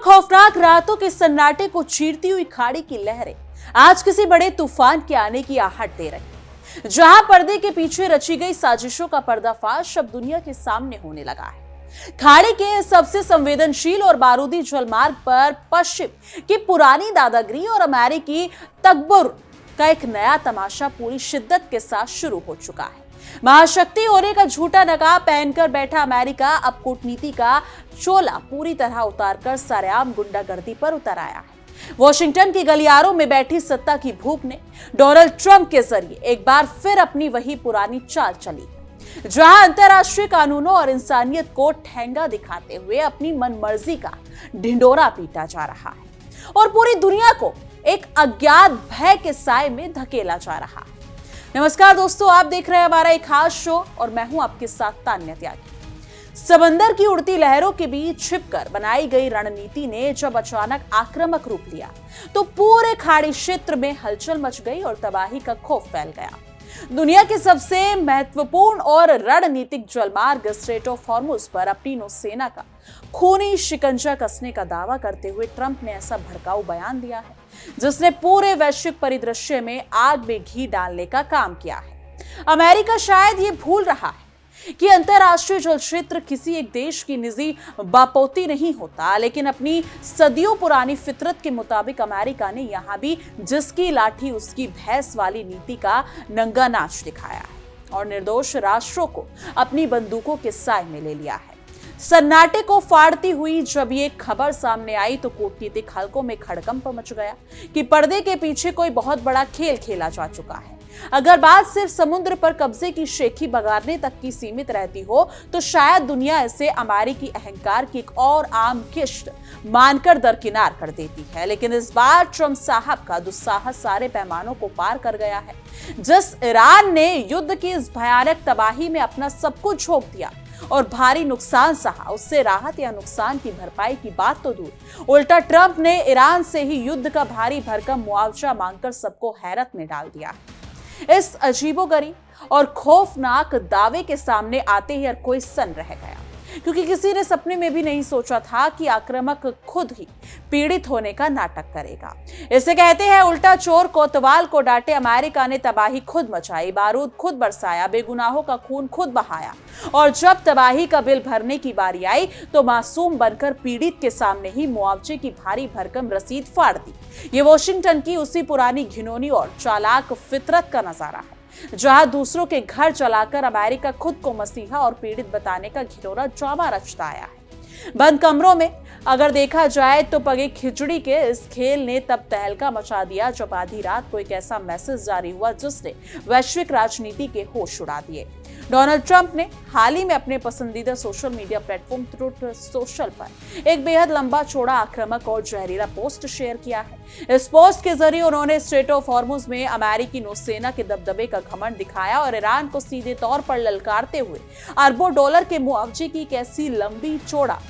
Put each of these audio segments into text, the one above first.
खौफनाक रातों के सन्नाटे को चीरती हुई खाड़ी की लहरें आज किसी बड़े तूफान के आने की आहट दे रही। जहां पर्दे के पीछे रची गई साजिशों का पर्दाफाश अब दुनिया के सामने होने लगा है। खाड़ी के सबसे संवेदनशील और बारूदी जलमार्ग पर पश्चिम की पुरानी दादागिरी और अमेरिकी तकब्बुर का एक नया तमाशा पूरी शिद्दत के साथ शुरू हो चुका है। महाशक्ति होने का झूठा नकाब पहनकर बैठा अमेरिका अब कूटनीति का चोला पूरी तरह उतारकर सरेआम गुंडागर्दी पर उतर आया है। वॉशिंगटन की गलियारों में बैठी सत्ता की भूख ने डोनाल्ड ट्रंप के जरिए एक बार फिर अपनी वही पुरानी चाल चली, जहां अंतर्राष्ट्रीय कानूनों और इंसानियत को ठेंगा दिखाते हुए अपनी मनमर्जी का ढिंडोरा पीटा जा रहा है और पूरी दुनिया को एक अज्ञात भय के साए में धकेला जा रहा है। नमस्कार दोस्तों, आप देख रहे हैं हमारा एक खास शो और मैं हूं आपके साथ तान्या त्यागी। समंदर की उड़ती लहरों के बीच छिपकर बनाई गई रणनीति ने जब अचानक आक्रामक रूप लिया तो पूरे खाड़ी क्षेत्र में हलचल मच गई और तबाही का खौफ फैल गया। दुनिया के सबसे महत्वपूर्ण और रणनीतिक जलमार्ग स्ट्रेट ऑफ हॉर्मुज पर अपनी नौसेना का खूनी शिकंजा कसने का दावा करते हुए ट्रंप ने ऐसा भड़काऊ बयान दिया है जिसने पूरे वैश्विक परिदृश्य में आग में घी डालने का काम किया है। अमेरिका शायद ये भूल रहा है कि अंतर्राष्ट्रीय जल क्षेत्र किसी एक देश की निजी बापोती नहीं होता, लेकिन अपनी सदियों पुरानी फितरत के मुताबिक अमेरिका ने यहां भी जिसकी लाठी उसकी भैंस वाली नीति का नंगा नाच दिखाया है और निर्दोष राष्ट्रों को अपनी बंदूकों के साए में ले लिया है। सन्नाटे को फाड़ती हुई जब ये खबर सामने आई तो कूटनीतिक हलकों में खड़कंप मच गया कि पर्दे के पीछे कोई बहुत बड़ा खेल खेला जा चुका है। अगर बात सिर्फ समुद्र पर कब्जे की शेखी बगाड़ने तक की सीमित रहती हो तो शायद दुनिया इसे अमेरिकी अहंकार की एक और आम किश्त मानकर दरकिनार कर देती है, लेकिन इस बार ट्रंप साहब का दुस्साहस सारे पैमानों को पार कर गया है। जिस ईरान ने युद्ध की इस भयानक तबाही में अपना सब कुछ झोंक दिया और भारी नुकसान सहा, उससे राहत या नुकसान की भरपाई की बात तो दूर, उल्टा ट्रंप ने ईरान से ही युद्ध का भारी भरकम मुआवजा मांगकर सबको हैरत में डाल दिया। इस अजीबोगरीब और खौफनाक दावे के सामने आते ही हर कोई सन्न रह गया, क्योंकि किसी ने सपने में भी नहीं सोचा था कि आक्रामक खुद ही पीड़ित होने का नाटक करेगा। इसे कहते हैं उल्टा चोर कोतवाल को डांटे। अमेरिका ने तबाही खुद मचाई, बारूद खुद बरसाया, बेगुनाहों का खून खुद बहाया और जब तबाही का बिल भरने की बारी आई तो मासूम बनकर पीड़ित के सामने ही मुआवजे की भारी भरकम रसीद फाड़ दी। ये वॉशिंगटन की उसी पुरानी घिनौनी और चालाक फितरत का नजारा है, जहां दूसरों के घर चलाकर अमेरिका खुद को मसीहा और पीड़ित बताने का घिनौना ड्रामा रचता आया है। बंद कमरों में अगर देखा जाए तो पगे खिचड़ी के इस खेल ने तब तहलका मचा दिया जब आधी रात को एक ऐसा मैसेज जारी हुआ जिसने वैश्विक राजनीति के होश उड़ा दिए। डोनाल्ड ट्रंप ने हाल ही में अपने पसंदीदा social media platform truth social पर एक बेहद लंबा चौड़ा आक्रामक और जहरीला पोस्ट शेयर किया है। इस पोस्ट के जरिए उन्होंने स्ट्रेट ऑफ हॉर्मुज में अमेरिकी नौसेना के दबदबे का घमंड दिखाया और ईरान को सीधे तौर पर ललकारते हुए अरबों डॉलर के मुआवजे की एक ऐसी लंबी चौड़ा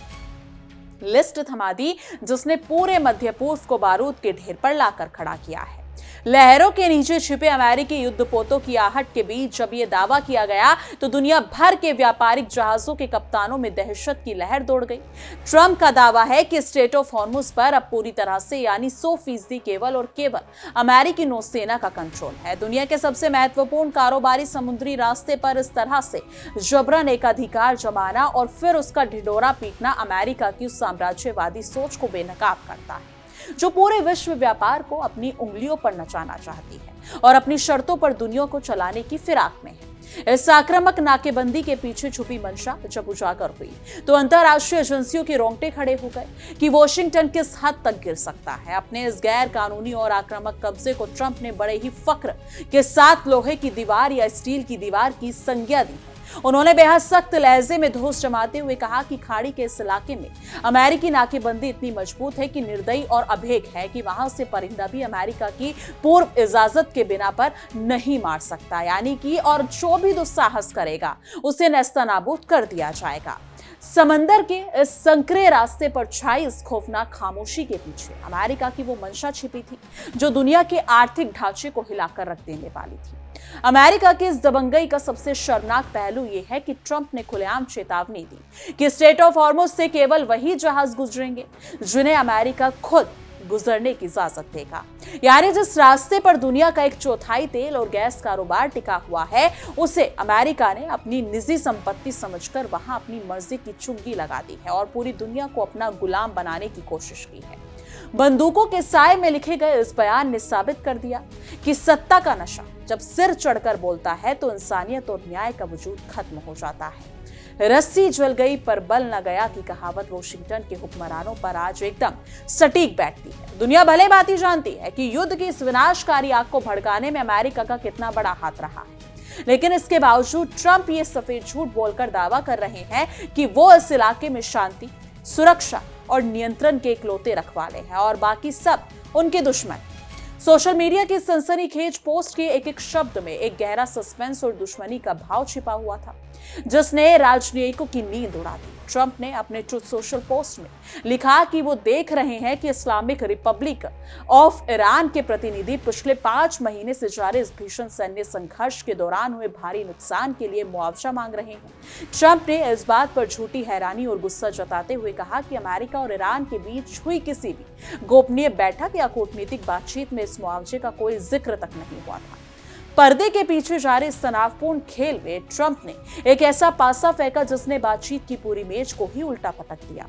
लिस्ट थमा दी जिसने पूरे मध्य पूर्व को बारूद के ढेर पर लाकर खड़ा किया है। लहरों के नीचे छिपे अमेरिकी युद्धपोतों की आहट के बीच जब यह दावा किया गया तो दुनिया भर के व्यापारिक जहाजों के कप्तानों में दहशत की लहर दौड़ गई। ट्रंप का दावा है कि स्ट्रेट ऑफ हॉर्मुज पर अब पूरी तरह से यानी 100% केवल और केवल अमेरिकी नौसेना का कंट्रोल है। दुनिया के सबसे महत्वपूर्ण कारोबारी समुद्री रास्ते पर इस तरह से जबरन एक अधिकार जमाना और फिर उसका ढिंडोरा पीटना अमेरिका की उस साम्राज्यवादी सोच को बेनकाब करता है जो पूरे विश्व व्यापार को अपनी उंगलियों पर नचाना चाहती है और अपनी शर्तों पर दुनिया को चलाने की फिराक में है। इस आक्रामक नाकेबंदी के पीछे छुपी मंशा जब उजागर हुई तो अंतर्राष्ट्रीय एजेंसियों के रोंगटे खड़े हो गए कि वॉशिंगटन किस हद तक गिर सकता है। अपने इस गैर कानूनी और आक्रामक कब्जे को ट्रंप ने बड़े ही फक्र के साथ लोहे की दीवार या स्टील की दीवार की संज्ञा दी। उन्होंने बेहद सख्त लहजे में धोस जमाते हुए कहा कि खाड़ी के इस इलाके में अमेरिकी नाकेबंदी इतनी मजबूत है कि निर्दयी और अभेक है कि वहां से परिंदा भी अमेरिका की पूर्व इजाजत के बिना पर नहीं मार सकता, यानी कि और जो भी दुस्साहस करेगा उसे नेस्तनाबूद कर दिया जाएगा। समंदर के इस संकरे रास्ते पर छाई इस खौफनाक खामोशी के पीछे अमेरिका की वो मंशा छिपी थी जो दुनिया के आर्थिक ढांचे को हिलाकर रख देने वाली थी। अमेरिका की इस दबंगई का सबसे शर्मनाक पहलू यह है कि ट्रंप ने खुलेआम चेतावनी दी कि स्ट्रेट ऑफ हॉर्मुज से केवल वही जहाज गुजरेंगे जिन्हें अमेरिका खुद गुजरने की इजाजत देगा। यानी जिस रास्ते पर दुनिया का 1/4 तेल और गैस कारोबार टिका हुआ है, उसे अमेरिका ने अपनी निजी संपत्ति समझकर वहां अपनी मर्जी की चुंगी लगा दी है और पूरी दुनिया को अपना गुलाम बनाने की कोशिश की है। बंदूकों के साए में लिखे गए इस बयान ने साबित कर दिया कि सत्ता का नशा जब सिर चढ़कर बोलता है तो इंसानियत और न्याय का वजूद खत्म हो जाता है। रस्सी जल गई पर बल न गया की कहावत वॉशिंगटन के हुक्मरानों पर आज एकदम सटीक बैठती है। दुनिया भले भांति जानती है कि युद्ध की इस विनाशकारी आग को भड़काने में अमेरिका का कितना बड़ा हाथ रहा है, लेकिन इसके बावजूद ट्रंप ये सफेद झूठ बोलकर दावा कर रहे हैं कि वो इस इलाके में शांति, सुरक्षा और नियंत्रण के इकलौते रखवाले हैं और बाकी सब उनके दुश्मन। सोशल मीडिया की सनसनीखेज पोस्ट के एक एक शब्द में एक गहरा सस्पेंस और दुश्मनी का भाव छिपा हुआ था जिसने राजनयिकों की नींद उड़ा दी। ट्रंप ने अपने ट्रुथ सोशल पोस्ट में लिखा कि वो देख रहे हैं कि इस्लामिक रिपब्लिक ऑफ ईरान के प्रतिनिधि पिछले 5 महीने से जारी इस भीषण सैन्य संघर्ष के दौरान हुए भारी नुकसान के लिए मुआवजा मांग रहे हैं। ट्रंप ने इस बात पर झूठी हैरानी और गुस्सा जताते हुए कहा कि अमेरिका और ईरान के बीच हुई किसी भी गोपनीय बैठक या कूटनीतिक बातचीत में इस मुआवजे का कोई जिक्र तक नहीं हुआ था। पर्दे के पीछे जारी इस तनावपूर्ण खेल में ट्रंप ने एक ऐसा पासा फेंका जिसने बातचीत की पूरी मेज को ही उल्टा पटक दिया।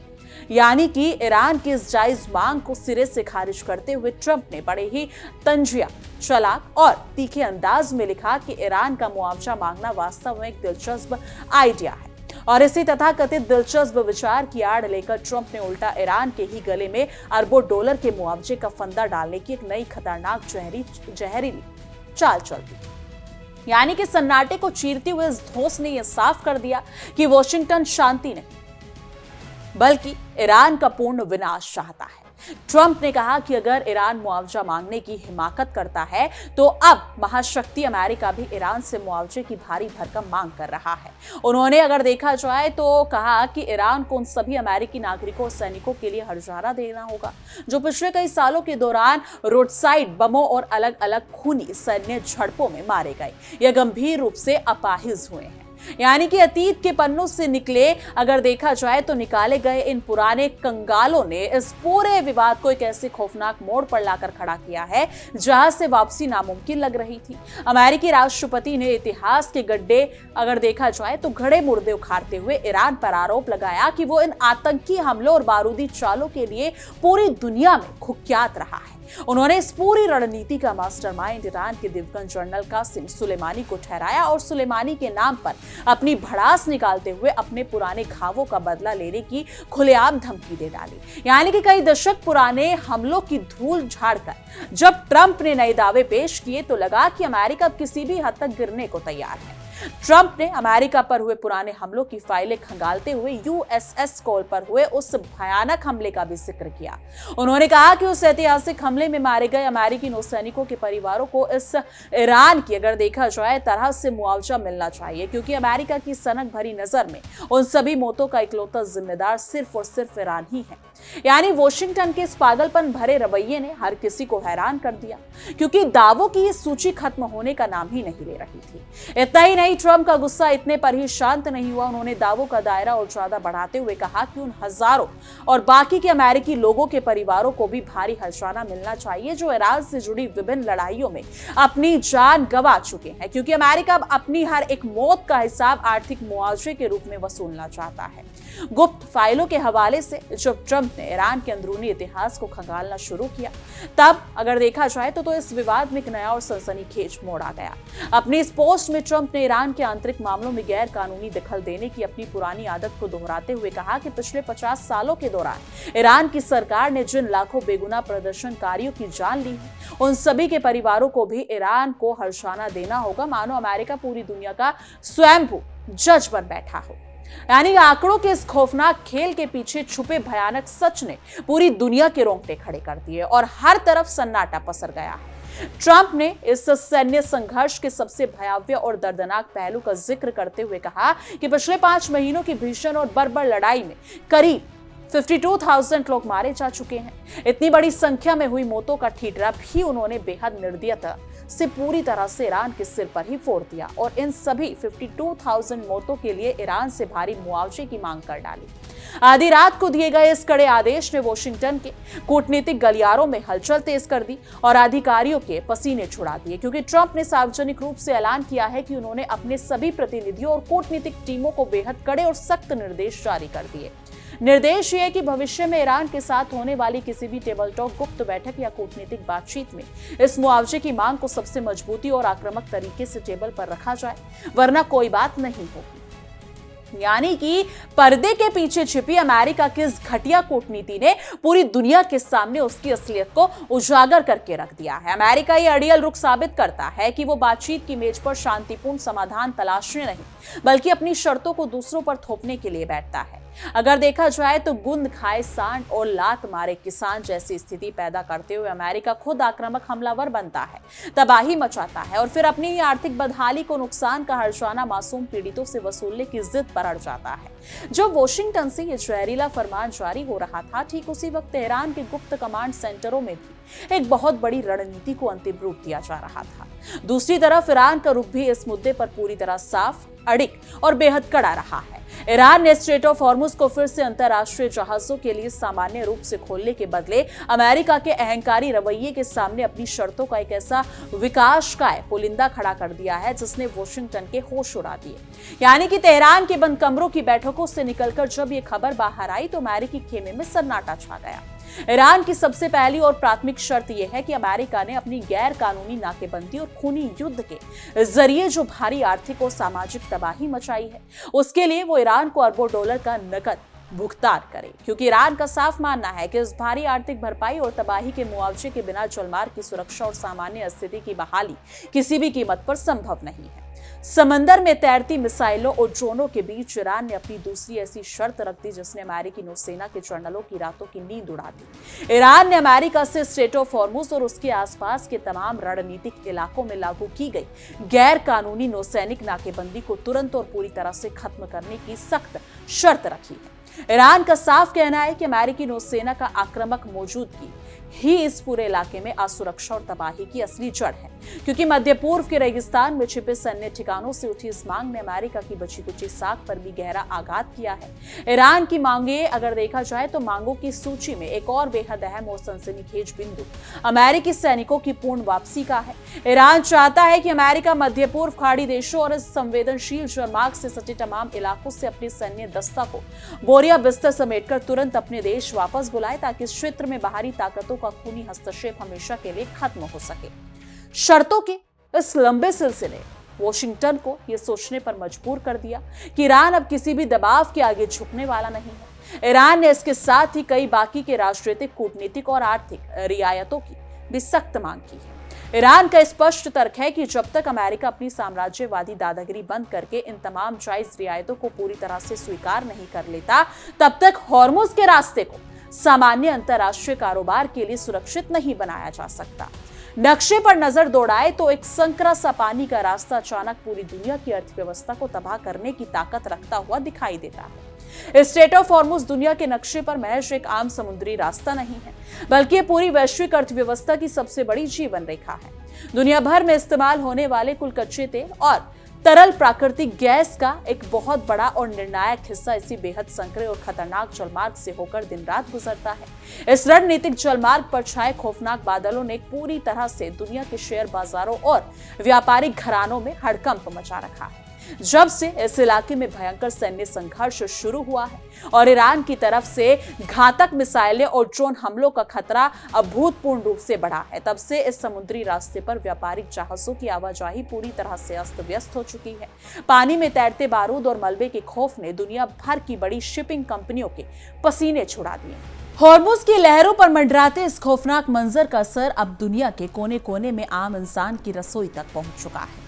यानी कि ईरान की इस जायज मांग को सिरे से खारिज करते हुए ट्रंप ने बड़े ही तंजिया, चालाक और तीखे अंदाज में लिखा कि ईरान का मुआवजा मांगना वास्तव में एक दिलचस्प आइडिया है और इसी तथाकथित दिलचस्प विचार की आड़ लेकर ट्रंप ने उल्टा ईरान के ही गले में अरबों डॉलर के मुआवजे का फंदा डालने की एक नई खतरनाक जहरीली चाल चल दी। यानी कि सन्नाटे को चीरते हुए इस धौंस ने यह साफ कर दिया कि वॉशिंगटन शांति नहीं बल्कि ईरान का पूर्ण विनाश चाहता है। ट्रंप ने कहा कि अगर ईरान मुआवजा मांगने की हिमाकत करता है तो अब महाशक्ति अमेरिका भी ईरान से मुआवजे की भारी भरकम मांग कर रहा है। उन्होंने अगर देखा जाए तो कहा कि ईरान को उन सभी अमेरिकी नागरिकों और सैनिकों के लिए हर्जाना देना होगा जो पिछले कई सालों के दौरान रोड साइड बमों और अलग अलग खूनी सैन्य झड़पों में मारे गए या गंभीर रूप से अपाहिज हुए हैं। यानी कि अतीत के पन्नों से निकले अगर देखा जाए तो निकाले गए इन पुराने कंगालों ने इस पूरे विवाद को एक ऐसे खौफनाक मोड़ पर लाकर खड़ा किया है जहां से वापसी नामुमकिन लग रही थी। अमेरिकी राष्ट्रपति ने इतिहास के गड्ढे अगर देखा जाए तो घड़े मुर्दे उखाड़ते हुए ईरान पर आरोप लगाया कि वो इन आतंकी हमलों और बारूदी चालों के लिए पूरी दुनिया में कुख्यात रहा है। उन्होंने इस पूरी रणनीति का मास्टरमाइंड ईरान के दिवंगत जनरल कासिम सुलेमानी को ठहराया और सुलेमानी के नाम पर अपनी भड़ास निकालते हुए अपने पुराने घावों का बदला लेने की खुलेआम धमकी दे डाली। यानी कि कई दशक पुराने हमलों की धूल झाड़कर जब ट्रंप ने नए दावे पेश किए तो लगा कि अमेरिका किसी भी हद तक गिरने को तैयार है। ट्रंप ने अमेरिका पर हुए पुराने हमलों की फाइलें खंगालते हुए यूएसएस कॉल पर हुए उस भयानक हमले का भी जिक्र किया। उन्होंने कहा कि उस ऐतिहासिक हमले में मारे गए अमेरिकी नौसैनिकों के परिवारों को इस ईरान की अगर देखा जाए तरह से मुआवजा मिलना चाहिए क्योंकि अमेरिका की सनक भरी नजर में उन सभी मौतों का इकलौता जिम्मेदार सिर्फ और सिर्फ ईरान ही है। यानी वॉशिंगटन के इस पागलपन भरे रवैये ने हर किसी को हैरान कर दिया क्योंकि दावों की ये सूची खत्म होने का नाम ही नहीं ले रही थी। इतना ही नहीं, ट्रंप का गुस्सा इतने पर ही शांत नहीं हुआ। उन्होंने दावों का दायरा और ज्यादा बढ़ाते हुए कहा कि उन हजारों और बाकी के अमेरिकी लोगों के परिवारों को भी भारी हर्षाना मिलना चाहिए जो ईरान से जुड़ी विभिन्न लड़ाइयों में अपनी जान गंवा चुके हैं क्योंकि अमेरिका अपनी हर एक मौत का हिसाब आर्थिक मुआवजे के रूप में वसूलना चाहता है। गुप्त फाइलों के हवाले से जब ट्रंप ने ईरान के अंदरूनी इतिहास को खंगालना शुरू किया तब अगर देखा जाए तो इस विवाद में एक नया और सनसनीखेज मोड़ आ गया। अपनी इस पोस्ट में ट्रंप ने ईरान के आंतरिक मामलों में गैर कानूनी दखल देने की अपनी पुरानी आदत को दोहराते हुए कहा कि पिछले 50 सालों के दौरान ईरान की सरकार ने जिन लाखों बेगुनाह प्रदर्शनकारियों की जान ली है उन सभी के परिवारों को भी ईरान को हर्षाना देना होगा मानो अमेरिका पूरी दुनिया का स्वयंभू जज बन बैठा हो। यानी आंकड़ों के इस खौफनाक खेल के पीछे छुपे भयानक सच ने पूरी दुनिया के रोंगटे खड़े कर दिए और हर तरफ सन्नाटा पसर गया है। ट्रंप ने इस सैन्य संघर्ष के सबसे भयावह और दर्दनाक पहलू का जिक्र करते हुए कहा कि पिछले 5 महीनों की भीषण और बर्बर लड़ाई में करीब 52,000 लोग मारे जा चुके हैं। इतनी बड़ी संख्या में हुई मौतों का ठीकरा भी उन्होंने बेहद निर्दयता से पूरी तरह से ईरान के सिर पर ही फोड़ दिया और इन सभी 52,000 मौतों के लिए ईरान से भारी मुआवजे की मांग कर डाली। आधी रात को दिए गए इस कड़े आदेश ने वॉशिंगटन के कूटनीतिक गलियारों में हलचल तेज कर दी और अधिकारियों के पसीने छुड़ा दिए, क्योंकि ट्रंप ने सार्वजनिक रूप से ऐलान किया है कि उन्होंने अपने सभी प्रतिनिधियों और कूटनीतिक टीमों को बेहद कड़े और सख्त निर्देश जारी कर दिए। निर्देश ये है कि भविष्य में ईरान के साथ होने वाली किसी भी टेबल टॉक, गुप्त बैठक या कूटनीतिक बातचीत में इस मुआवजे की मांग को सबसे मजबूती और आक्रामक तरीके से टेबल पर रखा जाए, वरना कोई बात नहीं होगी। यानी कि पर्दे के पीछे छिपी अमेरिका की इस घटिया कूटनीति ने पूरी दुनिया के सामने उसकी असलियत को उजागर करके रख दिया है। अमेरिका ये अड़ियल रुख साबित करता है कि वो बातचीत की मेज पर शांतिपूर्ण समाधान तलाशने नहीं, बल्कि अपनी शर्तों को दूसरों पर थोपने के लिए बैठता है। अगर देखा जाए तो गुंद खाए सांड और लात मारे किसान जैसी स्थिति पैदा करते हुए अमेरिका खुद आक्रामक हमलावर बनता है, तबाही मचाता है और फिर अपनी ही आर्थिक बदहाली को नुकसान का हर्जाना मासूम पीड़ितों से वसूलने की जिद पर अड़ जाता है। जब वॉशिंगटन से ये जहरीला फरमान जारी हो रहा था, ठीक उसी वक्त तेहरान के गुप्त कमांड सेंटरों में भी एक बहुत बड़ी रणनीति को अंतिम रूप दिया जा रहा था। दूसरी तरफ ईरान का रुख भी इस मुद्दे पर पूरी तरह साफ, अड़िग और बेहद कड़ा रहा है। ईरान ने स्ट्रेट ऑफ हॉर्मुज को फिर से अंतरराष्ट्रीय जहाजों के लिए सामान्य रूप से खोलने के बदले अमेरिका के अहंकारी रवैये के सामने अपनी शर्तों का एक ऐसा विकासकाय पुलिंदा खड़ा कर दिया है जिसने वॉशिंगटन के होश उड़ा दिए। यानी कि तेहरान के बंद कमरों की बैठकों से निकलकर जब ये खबर बाहर आई तो अमेरिकी खेमे में सन्नाटा छा गया। ईरान की सबसे पहली और प्राथमिक शर्त यह है कि अमेरिका ने अपनी गैर कानूनी नाकेबंदी और खूनी युद्ध के जरिए जो भारी आर्थिक और सामाजिक तबाही मचाई है, उसके लिए वो ईरान को अरबों डॉलर का नकद भुगतान करे, क्योंकि ईरान का साफ मानना है कि इस भारी आर्थिक भरपाई और तबाही के मुआवजे के बिना जलमार्ग की सुरक्षा और सामान्य स्थिति की बहाली किसी भी कीमत पर संभव नहीं है। समंदर में तैरती मिसाइलों और ड्रोनों के बीच ईरान ने अपनी दूसरी ऐसी शर्त रख दी जिसने अमेरिकी नौसेना के जनरलों की रातों की नींद उड़ा दी। ईरान ने अमेरिका से स्ट्रेट ऑफ हॉर्मुज और उसके आसपास के तमाम रणनीतिक इलाकों में लागू की गई गैर कानूनी नौसैनिक नाकेबंदी को तुरंत और पूरी तरह से खत्म करने की सख्त शर्त रखी है। ईरान का साफ कहना है कि अमेरिकी नौसेना का आक्रामक मौजूदगी ही इस पूरे इलाके में असुरक्षा और तबाही की असली जड़ है, क्योंकि मध्य पूर्व के रेगिस्तान में छिपे सैन्य ठिकानों से उठी इस मांग ने अमेरिका की बची कुची साख पर भी गहरा आघात किया है। ईरान की मांगे अगर देखा जाए तो मांगों की सूची में एक और बेहद अहम और सनसनीखेज बिंदु अमेरिकी सैनिकों की पूर्ण वापसी का है। ईरान चाहता है कि अमेरिका मध्य पूर्व खाड़ी देशों और इस संवेदनशील जलमार्ग से सटे तमाम इलाकों से अपने सैन्य दस्ता को बोरिया बिस्तर समेटकर तुरंत अपने देश वापस बुलाए, ताकि इस क्षेत्र में बाहरी ताकतों का खूनी हस्तक्षेप हमेशा के लिए खत्म हो सके। शर्तों के इस लंबे सिलसिले वॉशिंगटन को यह सोचने पर मजबूर कर दिया कि ईरान अब किसी भी दबाव के आगे झुकने वाला नहीं है। ईरान ने इसके साथ ही कई बाकी के राजनीतिक, कूटनीतिक और आर्थिक रियायतों की भी सख्त मांग की है। ईरान का स्पष्ट तर्क है कि जब तक अमेरिका अपनी साम्राज्यवादी दादागिरी बंद करके इन तमाम जायज रियायतों को पूरी तरह से स्वीकार नहीं कर लेता, तब तक हॉर्मुज के रास्ते को सामान्य अंतरराष्ट्रीय कारोबार के लिए सुरक्षित नहीं बनाया जा सकता। नक्शे पर नजर दौड़ाए तो एक संकरा सा पानी का रास्ता अचानक पूरी दुनिया की अर्थव्यवस्था को तबाह करने की ताकत रखता हुआ दिखाई देता है। स्ट्रेट ऑफ हॉर्मुज दुनिया के नक्शे पर महज एक आम समुद्री रास्ता नहीं है, बल्कि पूरी वैश्विक अर्थव्यवस्था की सबसे बड़ी जीवन रेखा है। दुनिया भर में इस्तेमाल होने वाले कुल कच्चे तेल और तरल प्राकृतिक गैस का एक बहुत बड़ा और निर्णायक हिस्सा इसी बेहद संकरे और खतरनाक जलमार्ग से होकर दिन रात गुजरता है। इस रणनीतिक जलमार्ग पर छाए खौफनाक बादलों ने पूरी तरह से दुनिया के शेयर बाजारों और व्यापारिक घरानों में हड़कंप मचा रखा है। जब से इस इलाके में भयंकर सैन्य संघर्ष शुरू हुआ है और ईरान की तरफ से घातक मिसाइलें और ड्रोन हमलों का खतरा अभूतपूर्व रूप से बढ़ा है, तब से इस समुद्री रास्ते पर व्यापारिक जहाजों की आवाजाही पूरी तरह से अस्त व्यस्त हो चुकी है। पानी में तैरते बारूद और मलबे के खौफ ने दुनिया भर की बड़ी शिपिंग कंपनियों के पसीने छुड़ा दिए। हॉर्मुज की लहरों पर मंडराते इस खौफनाक मंजर का असर अब दुनिया के कोने कोने में आम इंसान की रसोई तक पहुंच चुका है।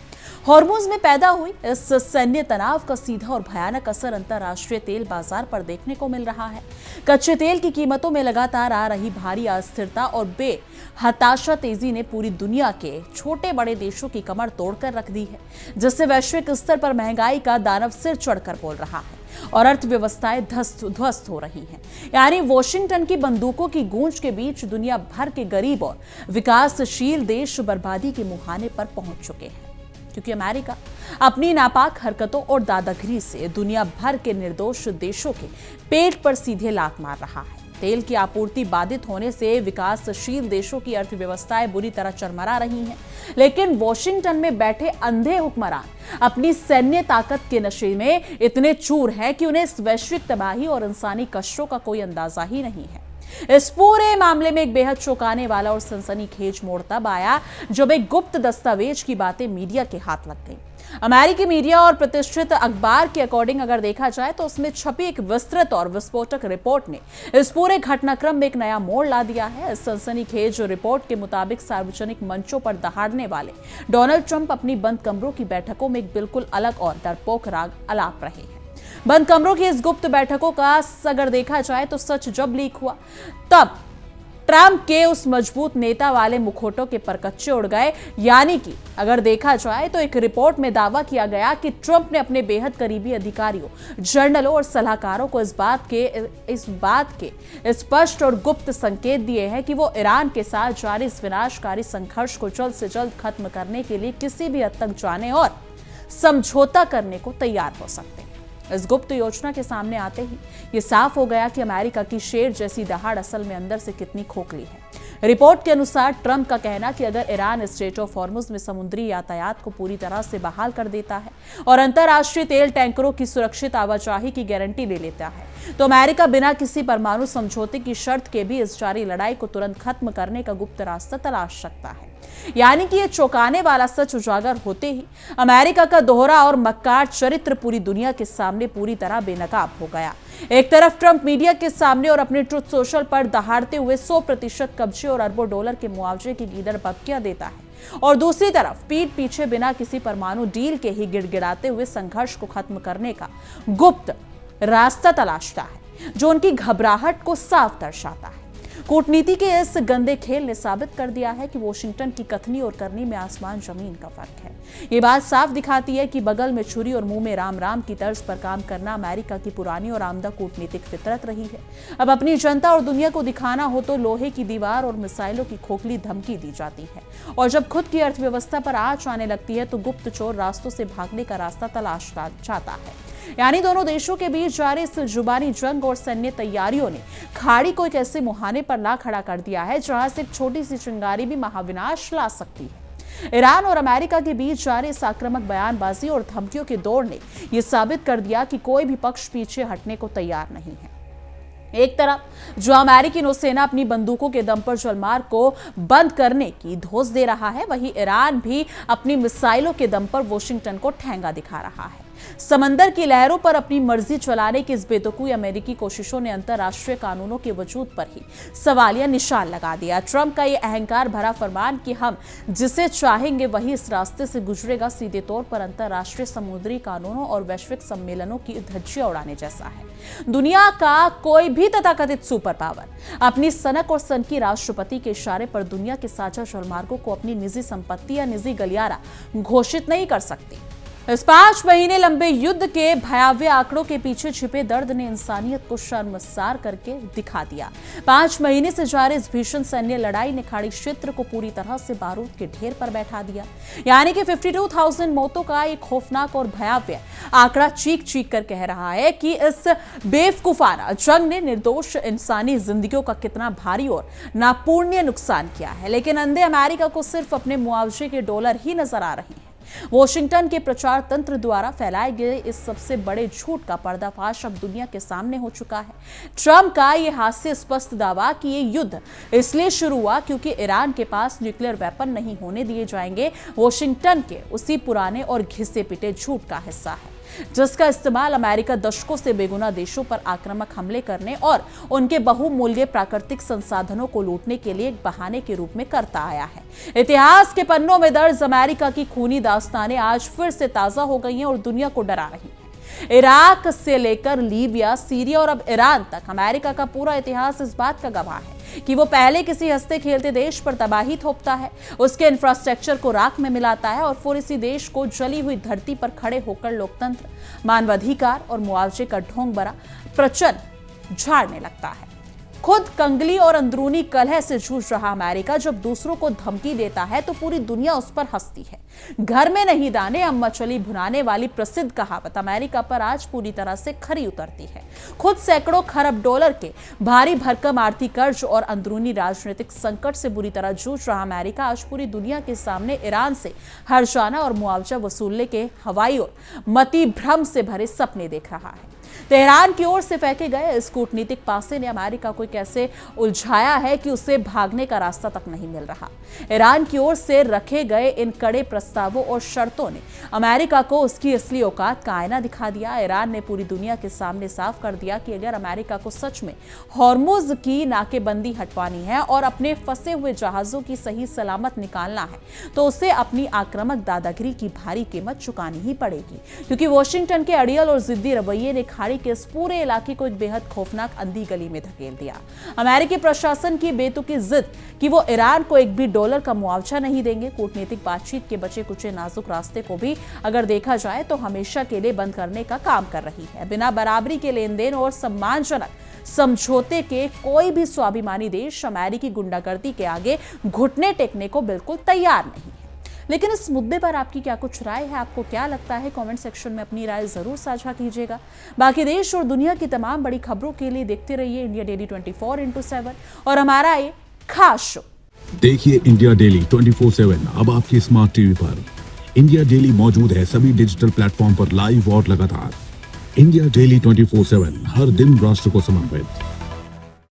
हॉर्मुज में पैदा हुई इस सैन्य तनाव का सीधा और भयानक असर अंतर्राष्ट्रीय तेल बाजार पर देखने को मिल रहा है। कच्चे तेल की कीमतों में लगातार आ रही भारी अस्थिरता और बेहताशा तेजी ने पूरी दुनिया के छोटे बड़े देशों की कमर तोड़कर रख दी है, जिससे वैश्विक स्तर पर महंगाई का दानव सिर चढ़कर बोल रहा है और अर्थव्यवस्थाएं ध्वस्त हो रही हैं। यानी वॉशिंगटन की बंदूकों की गूंज के बीच दुनिया भर के गरीब और विकासशील देश बर्बादी के मुहाने पर पहुंच चुके हैं, क्योंकि अमेरिका अपनी नापाक हरकतों और दादागिरी से दुनिया भर के निर्दोष देशों के पेट पर सीधे लात मार रहा है। तेल की आपूर्ति बाधित होने से विकासशील देशों की अर्थव्यवस्थाएं बुरी तरह चरमरा रही हैं, लेकिन वॉशिंगटन में बैठे अंधे हुक्मरान अपनी सैन्य ताकत के नशे में इतने चूर हैं कि उन्हें इस वैश्विक तबाही और इंसानी कष्टों का कोई अंदाजा ही नहीं है। इस पूरे मामले में एक बेहद चौंकाने वाला और सनसनीखेज मोड़ तब आया जब एक गुप्त दस्तावेज की बातें मीडिया के हाथ लग गई। अमेरिकी मीडिया और प्रतिष्ठित अखबार के अकॉर्डिंग अगर देखा जाए तो उसमें छपी एक विस्तृत और विस्फोटक रिपोर्ट ने इस पूरे घटनाक्रम में एक नया मोड़ ला दिया है। इस सनसनीखेज रिपोर्ट के मुताबिक सार्वजनिक मंचों पर दहाड़ने वाले डोनाल्ड ट्रंप अपनी बंद कमरों की बैठकों में एक बिल्कुल अलग और डरपोक राग अलाप रहे हैं। बंद कमरों की इस गुप्त बैठकों का अगर देखा जाए तो सच जब लीक हुआ तब ट्रंप के उस मजबूत नेता वाले मुखौटों के परकच्चे उड़ गए। यानी कि अगर देखा जाए तो एक रिपोर्ट में दावा किया गया कि ट्रंप ने अपने बेहद करीबी अधिकारियों, जर्नलों और सलाहकारों को इस बात के स्पष्ट और गुप्त संकेत दिए हैं कि वो ईरान के साथ जारी इस विनाशकारी संघर्ष को जल्द से जल्द खत्म करने के लिए किसी भी हद तक जाने और समझौता करने को तैयार हो सकते हैं। इस गुप्त योजना के सामने आते ही ये साफ हो गया कि अमेरिका की शेर जैसी दहाड़ असल में अंदर से कितनी खोखली है। रिपोर्ट के अनुसार ट्रंप का कहना कि अगर ईरान स्ट्रेट ऑफ हॉर्मुज में समुद्री यातायात को पूरी तरह से बहाल कर देता है और अंतर्राष्ट्रीय तेल टैंकरों की सुरक्षित आवाजाही की गारंटी ले लेता है, तो अमेरिका बिना किसी परमाणु समझौते की शर्त के भी इस जारी लड़ाई को तुरंत खत्म करने का गुप्त रास्ता तलाश सकता है। यानी कि यह चौंकाने वाला सच उजागर होते ही अमेरिका का दोहरा और मक्कार चरित्र पूरी दुनिया के सामने पूरी तरह बेनकाब हो गया। एक तरफ ट्रंप मीडिया के सामने और अपने ट्रुथ सोशल पर दहाड़ते हुए 100% कब्जे और अरबों डॉलर के मुआवजे की गीदड़ बबकियां देता है, और दूसरी तरफ पीठ पीछे बिना किसी परमाणु डील के ही गिड़गिड़ाते हुए संघर्ष को खत्म करने का गुप्त रास्ता तलाशता है, जो उनकी घबराहट को साफ दर्शाता है। कूटनीति के इस गंदे खेल ने साबित कर दिया है कि वॉशिंगटन की कथनी और करनी में आसमान जमीन का फर्क है। ये बात साफ दिखाती है कि बगल में छुरी और मुंह में राम राम की तर्ज पर काम करना अमेरिका की पुरानी और आमदा कूटनीतिक फितरत रही है। अब अपनी जनता और दुनिया को दिखाना हो तो लोहे की दीवार और मिसाइलों की खोखली धमकी दी जाती है, और जब खुद की अर्थव्यवस्था पर आंच आने लगती है तो गुप्त चोर रास्तों से भागने का रास्ता तलाश चाहता है। यानी दोनों देशों के बीच जारी इस जुबानी जंग और सैन्य तैयारियों ने खाड़ी को एक ऐसे मुहाने पर ला खड़ा कर दिया है जहां से एक छोटी सी चिंगारी भी महाविनाश ला सकती है। ईरान और अमेरिका के बीच जारी इस आक्रामक बयानबाजी और धमकियों के दौर ने यह साबित कर दिया कि कोई भी पक्ष पीछे हटने को तैयार नहीं है। एक तरफ जो अमेरिकी नौसेना अपनी बंदूकों के दम पर जलमार्ग को बंद करने की धोस दे रहा है, वहीं ईरान भी अपनी मिसाइलों के दम पर वॉशिंगटन को ठेंगा दिखा रहा है। समंदर की लहरों पर अपनी मर्जी चलाने की इस बेतुकी अमेरिकी कोशिशों ने अंतर्राष्ट्रीय कानूनों के वजूद पर ही सवालिया निशान लगा दिया। ट्रंप का यह अहंकार भरा फरमान कि हम जिसे चाहेंगे वही इस रास्ते से गुजरेगा, सीधे तौर पर अंतर्राष्ट्रीय समुद्री कानूनों और वैश्विक सम्मेलनों की धज्जियां उड़ाने जैसा है। दुनिया का कोई भी तथाकथित सुपर पावर अपनी सनक और सनकी राष्ट्रपति के इशारे पर दुनिया के साझा जलमार्गों को अपनी निजी संपत्ति या निजी गलियारा घोषित नहीं कर सकती। इस 5 महीने लंबे युद्ध के भयावह आंकड़ों के पीछे छिपे दर्द ने इंसानियत को शर्मसार करके दिखा दिया। 5 महीने से जारी इस भीषण सैन्य लड़ाई ने खाड़ी क्षेत्र को पूरी तरह से बारूद के ढेर पर बैठा दिया। यानी कि 52,000 मौतों का एक खौफनाक और भयावह आंकड़ा चीख चीख कर कह रहा है कि इस बेवकूफाना जंग ने निर्दोष इंसानी जिंदगियों का कितना भारी और नापूर्णीय नुकसान किया है। लेकिन अंधे अमेरिका को सिर्फ अपने मुआवजे के डॉलर ही नजर आ रहे हैं। वॉशिंगटन के प्रचार तंत्र द्वारा फैलाए गए इस सबसे बड़े झूठ का पर्दाफाश अब दुनिया के सामने हो चुका है। ट्रंप का यह हास्यास्पद दावा कि यह युद्ध इसलिए शुरू हुआ क्योंकि ईरान के पास न्यूक्लियर वेपन नहीं होने दिए जाएंगे, वॉशिंगटन के उसी पुराने और घिसे पिटे झूठ का हिस्सा है। जिसका इस्तेमाल अमेरिका दशकों से बेगुनाह देशों पर आक्रामक हमले करने और उनके बहुमूल्य प्राकृतिक संसाधनों को लूटने के लिए एक बहाने के रूप में करता आया है। इतिहास के पन्नों में दर्ज अमेरिका की खूनी दास्तानें आज फिर से ताजा हो गई हैं और दुनिया को डरा रही हैं। इराक से लेकर लीबिया, सीरिया और अब ईरान तक अमेरिका का पूरा इतिहास इस बात का गवाह है कि वो पहले किसी हंसते खेलते देश पर तबाही थोपता है, उसके इंफ्रास्ट्रक्चर को राख में मिलाता है और फिर इसी देश को जली हुई धरती पर खड़े होकर लोकतंत्र, मानवाधिकार और मुआवजे का ढोंग भरा प्रचंड झाड़ने लगता है। खुद कंगली और अंदरूनी कलह से जूझ रहा अमेरिका जब दूसरों को धमकी देता है तो पूरी दुनिया उस पर हंसती है। घर में नहीं दाने अम्मा चली भुनाने वाली प्रसिद्ध कहावत अमेरिका पर आज पूरी तरह से खरी उतरती है। खुद सैकड़ों खरब डॉलर के भारी भरकम आर्थिक कर्ज और अंदरूनी राजनीतिक संकट से बुरी तरह जूझ रहा अमेरिका आज पूरी दुनिया के सामने ईरान से हर्जाना और मुआवजा वसूलने के हवाई और मति भ्रम से भरे सपने देख रहा है। तेहरान की ओर से फेंके गए इस कूटनीतिक पासे ने अमेरिका को कैसे उलझाया है कि उसे भागने का रास्ता तक नहीं मिल रहा। ईरान की ओर से रखे गए इन कड़े प्रस्तावों और शर्तों ने अमेरिका को उसकी असली औकात का आईना दिखा दिया। ईरान ने पूरी दुनिया के सामने साफ कर दिया कि अगर अमेरिका को सच में हॉर्मुज की नाकेबंदी हटवानी है और अपने फंसे हुए जहाजों की सही सलामत निकालना है तो उसे अपनी आक्रामक दादागिरी की भारी कीमत चुकानी ही पड़ेगी, क्योंकि वॉशिंगटन के अड़ियल और जिद्दी रवैये ने खाड़ी के इस पूरे इलाके को एक बेहद खौफनाक अंधी गली में धकेल दिया। अमेरिकी प्रशासन की बेतुकी जिद कि वो ईरान को एक भी डॉलर का मुआवजा नहीं देंगे, कूटनीतिक बातचीत के बचे कुचे नाजुक रास्ते को भी अगर देखा जाए तो हमेशा के लिए बंद करने का काम कर रही है। बिना बराबरी के लेन देन और सम्मानजनक समझौते के कोई भी स्वाभिमानी देश अमेरिकी गुंडागर्दी के आगे घुटने टेकने को बिल्कुल तैयार नहीं है। लेकिन इस मुद्दे पर आपकी क्या कुछ राय है? आपको क्या लगता है? कमेंट सेक्शन में अपनी राय जरूर साझा कीजिएगा। बाकी देश और दुनिया की तमाम बड़ी खबरों के लिए देखते रहिए इंडिया डेली 24x7 और हमारा ये खास शो देखिए इंडिया डेली 24/7 अब आपकी स्मार्ट टीवी पर। इंडिया डेली मौजूद है सभी डिजिटल प्लेटफॉर्म पर लाइव और लगातार। इंडिया डेली 24/7 हर दिन राष्ट्र को समर्पित।